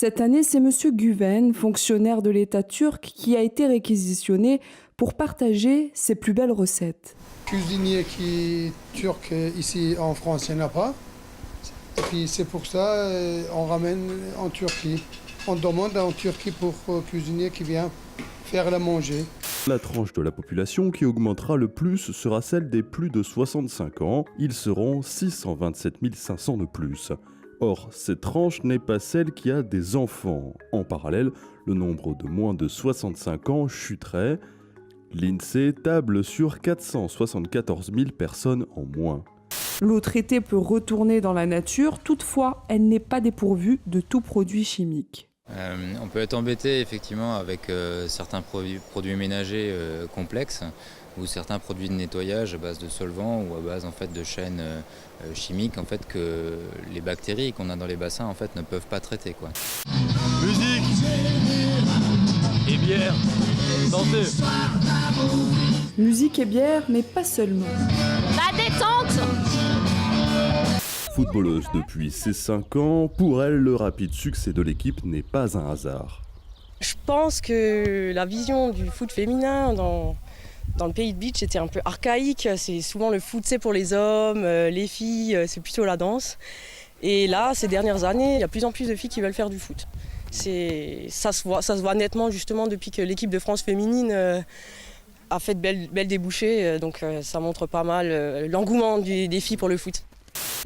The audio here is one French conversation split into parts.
Cette année, c'est M. Güven, fonctionnaire de l'État turc, qui a été réquisitionné pour partager ses plus belles recettes. Cuisinier qui est turc ici en France, il n'y en a pas. Et puis c'est pour ça on ramène en Turquie. On demande en Turquie pour cuisinier qui vient faire la manger. La tranche de la population qui augmentera le plus sera celle des plus de 65 ans. Ils seront 627 500 de plus. Or, cette tranche n'est pas celle qui a des enfants. En parallèle, le nombre de moins de 65 ans chuterait. L'INSEE table sur 474 000 personnes en moins. L'eau traitée peut retourner dans la nature, toutefois, elle n'est pas dépourvue de tout produit chimique. On peut être embêté effectivement avec certains produits ménagers complexes ou certains produits de nettoyage à base de solvants ou à base en fait de chaînes chimiques en fait que les bactéries qu'on a dans les bassins en fait ne peuvent pas traiter quoi. Musique et bière, santé. Musique et bière, mais pas seulement. La détente. Footballeuse depuis ses 5 ans, pour elle, le rapide succès de l'équipe n'est pas un hasard. Je pense que la vision du foot féminin dans le pays de beach était un peu archaïque. C'est souvent le foot, c'est pour les hommes, les filles, c'est plutôt la danse. Et là, ces dernières années, il y a de plus en plus de filles qui veulent faire du foot. Ça se voit nettement justement depuis que l'équipe de France féminine a fait de belles débouchés. Donc ça montre pas mal l'engouement des filles pour le foot.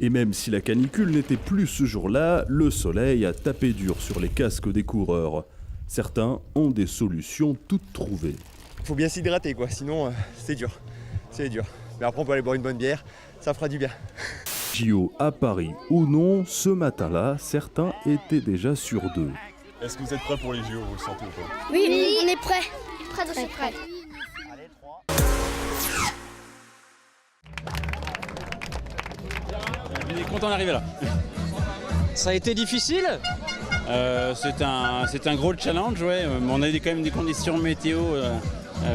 Et même si la canicule n'était plus ce jour-là, le soleil a tapé dur sur les casques des coureurs. Certains ont des solutions toutes trouvées. Il faut bien s'hydrater quoi, sinon c'est dur. C'est dur. Mais après on peut aller boire une bonne bière, ça fera du bien. JO à Paris ou non, ce matin-là, certains étaient déjà sur d'eux. Est-ce que vous êtes prêts pour les JO, vous le sentez ou pas? Oui, on est prêts. Prêts. On est content d'arriver là. Ça a été difficile. C'est un gros challenge, ouais. On a quand même des conditions météo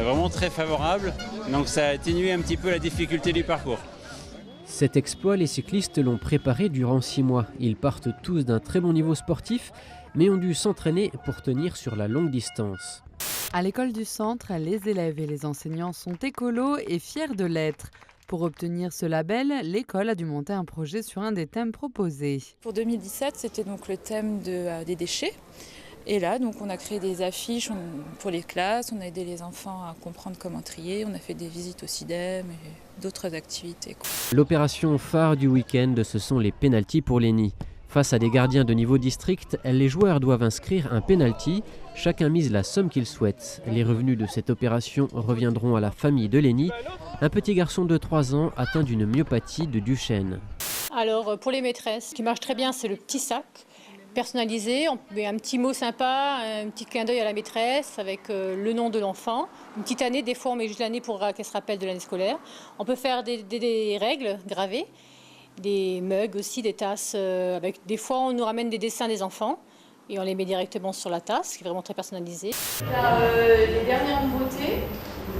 vraiment très favorables, donc ça a atténué un petit peu la difficulté du parcours. Cet exploit, les cyclistes l'ont préparé durant 6 mois. Ils partent tous d'un très bon niveau sportif, mais ont dû s'entraîner pour tenir sur la longue distance. À l'école du centre, les élèves et les enseignants sont écolos et fiers de l'être. Pour obtenir ce label, l'école a dû monter un projet sur un des thèmes proposés. Pour 2017, c'était donc le thème des déchets. Et là, donc, on a créé des affiches pour les classes, on a aidé les enfants à comprendre comment trier, on a fait des visites au CIDEM et d'autres activités. L'opération phare du week-end, ce sont les pénaltys pour Lénie. Face à des gardiens de niveau district, les joueurs doivent inscrire un pénalty. Chacun mise la somme qu'il souhaite. Les revenus de cette opération reviendront à la famille de Lénie, un petit garçon de 3 ans atteint d'une myopathie de Duchenne. Alors pour les maîtresses, ce qui marche très bien, c'est le petit sac personnalisé. On met un petit mot sympa, un petit clin d'œil à la maîtresse avec le nom de l'enfant. Une petite année, des fois on met juste l'année pour qu'elle se rappelle de l'année scolaire. On peut faire des règles gravées. Des mugs aussi, des tasses. Des fois, on nous ramène des dessins des enfants et on les met directement sur la tasse, ce qui est vraiment très personnalisé. Les dernières nouveautés,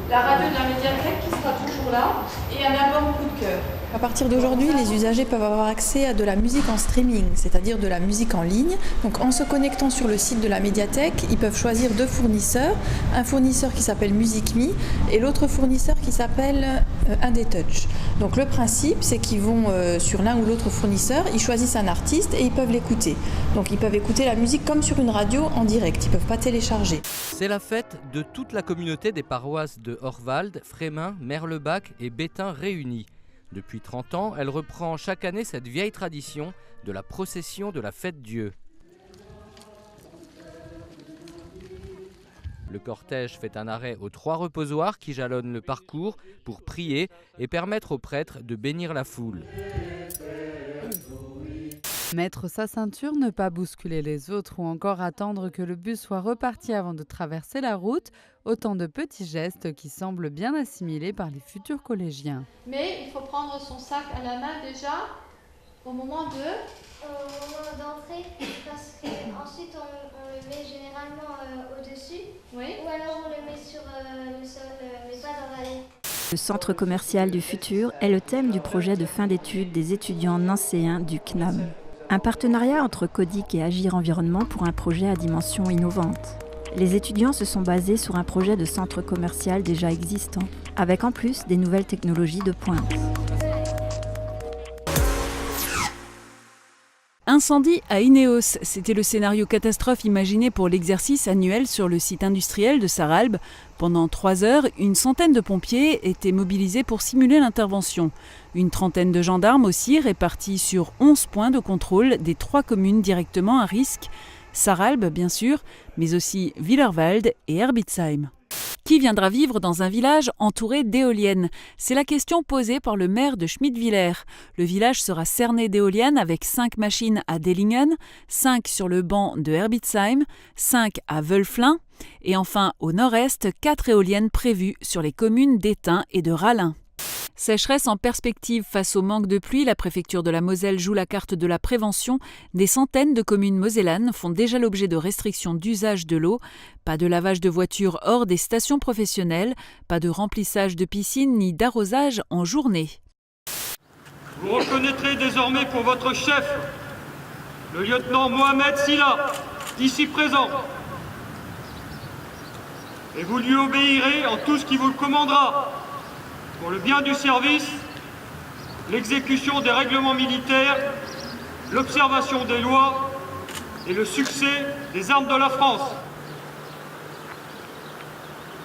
la radio de la médiathèque qui sera toujours là et un album coup de cœur. À partir d'aujourd'hui, les usagers peuvent avoir accès à de la musique en streaming, c'est-à-dire de la musique en ligne. Donc en se connectant sur le site de la médiathèque, ils peuvent choisir 2 fournisseurs, un fournisseur qui s'appelle MusicMe et l'autre fournisseur qui s'appelle Indetouch. Donc le principe, c'est qu'ils vont sur l'un ou l'autre fournisseur, ils choisissent un artiste et ils peuvent l'écouter. Donc ils peuvent écouter la musique comme sur une radio en direct, ils ne peuvent pas télécharger. C'est la fête de toute la communauté des paroisses de Orwald, Frémin, Merlebach et Bétain réunis. Depuis 30 ans, elle reprend chaque année cette vieille tradition de la procession de la fête Dieu. Le cortège fait un arrêt aux 3 reposoirs qui jalonnent le parcours pour prier et permettre aux prêtres de bénir la foule. Mettre sa ceinture, ne pas bousculer les autres ou encore attendre que le bus soit reparti avant de traverser la route, autant de petits gestes qui semblent bien assimilés par les futurs collégiens. Mais il faut prendre son sac à la main déjà au moment d'entrer, parce qu'ensuite on le met généralement au-dessus, oui. Ou alors on le met sur le sol, mais pas dans l'allée. Le centre commercial du futur est le thème du projet de fin d'études des étudiants nancéens du CNAM. Un partenariat entre Codic et Agir Environnement pour un projet à dimension innovante. Les étudiants se sont basés sur un projet de centre commercial déjà existant, avec en plus des nouvelles technologies de pointe. Incendie à Ineos, c'était le scénario catastrophe imaginé pour l'exercice annuel sur le site industriel de Sarralbe. Pendant 3 heures, une centaine de pompiers étaient mobilisés pour simuler l'intervention. Une trentaine de gendarmes aussi répartis sur 11 points de contrôle des 3 communes directement à risque. Sarralbe, bien sûr, mais aussi Willerwald et Herbitsheim. Qui viendra vivre dans un village entouré d'éoliennes? C'est la question posée par le maire de Schmidwiller. Le village sera cerné d'éoliennes avec 5 machines à Dellingen, 5 sur le banc de Herbitsheim, 5 à Wölflin et enfin au nord-est, 4 éoliennes prévues sur les communes d'Étain et de Rallin. Sécheresse en perspective face au manque de pluie, la préfecture de la Moselle joue la carte de la prévention. Des centaines de communes mosellanes font déjà l'objet de restrictions d'usage de l'eau. Pas de lavage de voitures hors des stations professionnelles, pas de remplissage de piscines ni d'arrosage en journée. Vous reconnaîtrez désormais pour votre chef, le lieutenant Mohamed Silla, ici présent. Et vous lui obéirez en tout ce qui vous le commandera. Pour le bien du service, l'exécution des règlements militaires, l'observation des lois et le succès des armes de la France.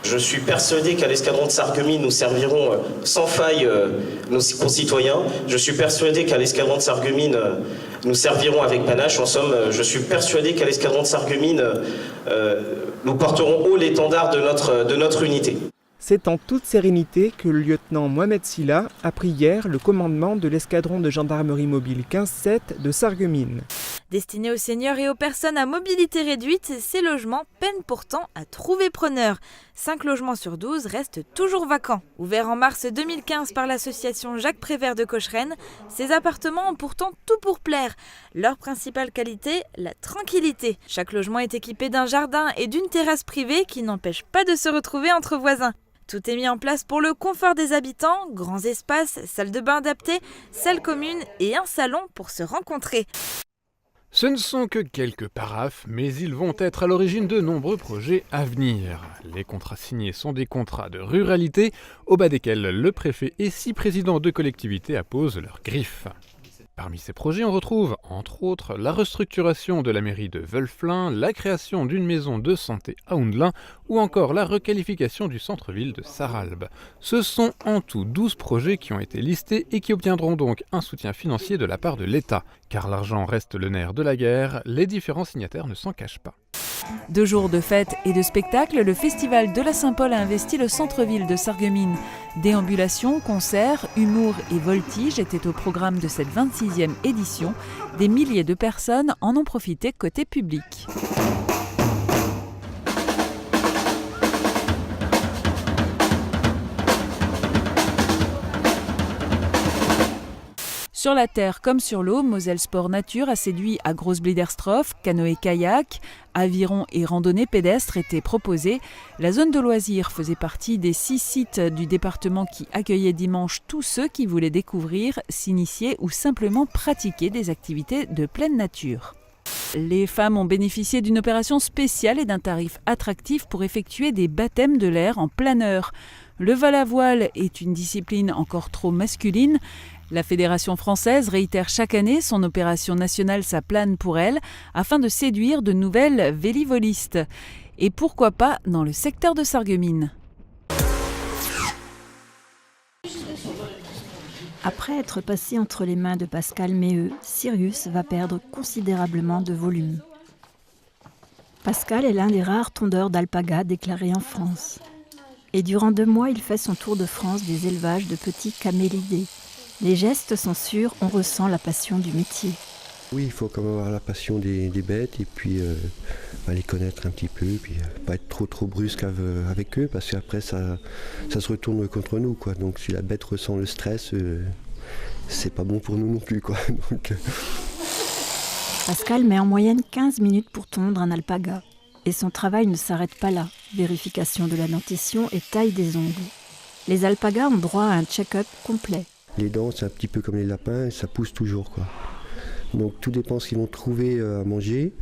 Je suis persuadé qu'à l'escadron de Sarreguemines, nous servirons sans faille nos concitoyens. Je suis persuadé qu'à l'escadron de Sarreguemines, nous servirons avec panache. En somme, je suis persuadé qu'à l'escadron de Sarreguemines, nous porterons haut l'étendard de notre unité. C'est en toute sérénité que le lieutenant Mohamed Silla a pris hier le commandement de l'escadron de gendarmerie mobile 15-7 de Sarreguemines. Destinés aux seniors et aux personnes à mobilité réduite, ces logements peinent pourtant à trouver preneur. 5 logements sur 12 restent toujours vacants. Ouverts en mars 2015 par l'association Jacques Prévert de Cocherène, ces appartements ont pourtant tout pour plaire. Leur principale qualité, la tranquillité. Chaque logement est équipé d'un jardin et d'une terrasse privée qui n'empêche pas de se retrouver entre voisins. Tout est mis en place pour le confort des habitants, grands espaces, salles de bain adaptées, salles communes et un salon pour se rencontrer. Ce ne sont que quelques paraphes, mais ils vont être à l'origine de nombreux projets à venir. Les contrats signés sont des contrats de ruralité, au bas desquels le préfet et 6 présidents de collectivités apposent leurs griffes. Parmi ces projets, on retrouve, entre autres, la restructuration de la mairie de Wölflin, la création d'une maison de santé à Hundelin ou encore la requalification du centre-ville de Sarralbe. Ce sont en tout 12 projets qui ont été listés et qui obtiendront donc un soutien financier de la part de l'État. Car l'argent reste le nerf de la guerre, les différents signataires ne s'en cachent pas. 2 jours de fêtes et de spectacles, le festival de la Saint-Paul a investi le centre-ville de Sarreguemines. Déambulations, concerts, humour et voltige étaient au programme de cette 26e édition. Des milliers de personnes en ont profité côté public. Sur la terre comme sur l'eau, Moselle Sport Nature a séduit à Großbliederstroff, canoë-kayak, aviron et randonnée pédestre étaient proposés. La zone de loisirs faisait partie des 6 sites du département qui accueillaient dimanche tous ceux qui voulaient découvrir, s'initier ou simplement pratiquer des activités de pleine nature. Les femmes ont bénéficié d'une opération spéciale et d'un tarif attractif pour effectuer des baptêmes de l'air en planeur. Le vol à voile est une discipline encore trop masculine. La Fédération française réitère chaque année son opération nationale Ça plane pour elle afin de séduire de nouvelles vélivolistes. Et pourquoi pas dans le secteur de Sarreguemines. Après être passé entre les mains de Pascal Méheux, Sirius va perdre considérablement de volume. Pascal est l'un des rares tondeurs d'alpagas déclarés en France. Et durant 2 mois, il fait son tour de France des élevages de petits camélidés. Les gestes sont sûrs, on ressent la passion du métier. Oui, il faut quand même avoir la passion des bêtes et puis les connaître un petit peu, puis pas être trop brusque avec eux parce qu'après ça se retourne contre nous, quoi. Donc si la bête ressent le stress, c'est pas bon pour nous non plus, quoi. Donc, Pascal met en moyenne 15 minutes pour tondre un alpaga. Et son travail ne s'arrête pas là. Vérification de la dentition et taille des ongles. Les alpagas ont droit à un check-up complet. Les dents, c'est un petit peu comme les lapins, ça pousse toujours, quoi. Donc tout dépend ce qu'ils vont trouver à manger.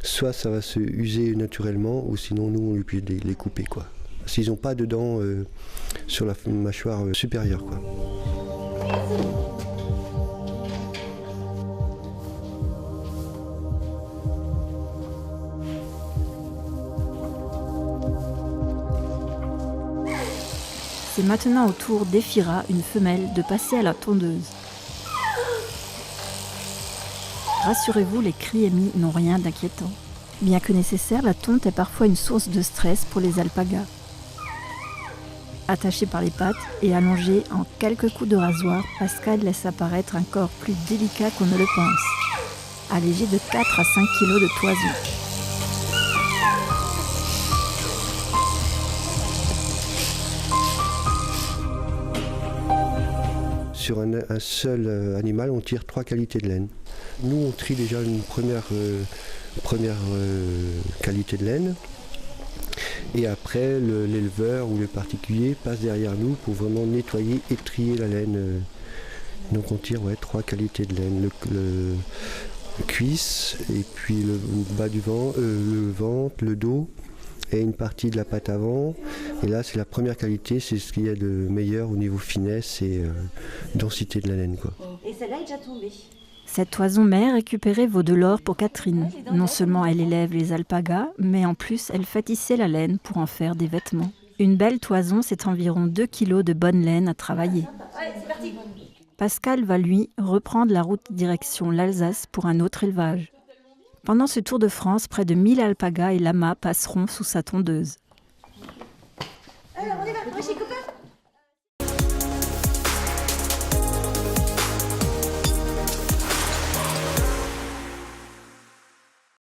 Soit ça va se user naturellement, ou sinon nous on peut les couper, quoi. S'ils n'ont pas de dents sur la mâchoire supérieure, quoi. C'est maintenant au tour d'Ephira, une femelle, de passer à la tondeuse. Rassurez-vous, les cris émis n'ont rien d'inquiétant. Bien que nécessaire, la tonte est parfois une source de stress pour les alpagas. Attachée par les pattes et allongée en quelques coups de rasoir, Pascal laisse apparaître un corps plus délicat qu'on ne le pense, allégé de 4 à 5 kg de toison. Sur un seul animal, on tire 3 qualités de laine. Nous, on trie déjà une première qualité de laine. Et après, l'éleveur ou le particulier passe derrière nous pour vraiment nettoyer et trier la laine. Donc on tire 3 qualités de laine. Le cuisse, et puis le bas du ventre, le ventre, le dos, et une partie de la patte avant. Et là, c'est la première qualité, c'est ce qu'il y a de meilleur au niveau finesse et densité de la laine, quoi. Et celle-là est déjà tombée. Cette toison mère récupérée vaut de l'or pour Catherine. Non seulement elle élève les alpagas, mais en plus elle fait tisser la laine pour en faire des vêtements. Une belle toison, c'est environ 2 kg de bonne laine à travailler. Pascal va, lui, reprendre la route direction l'Alsace pour un autre élevage. Pendant ce tour de France, près de 1000 alpagas et lamas passeront sous sa tondeuse. Alors, on y va, chez copain.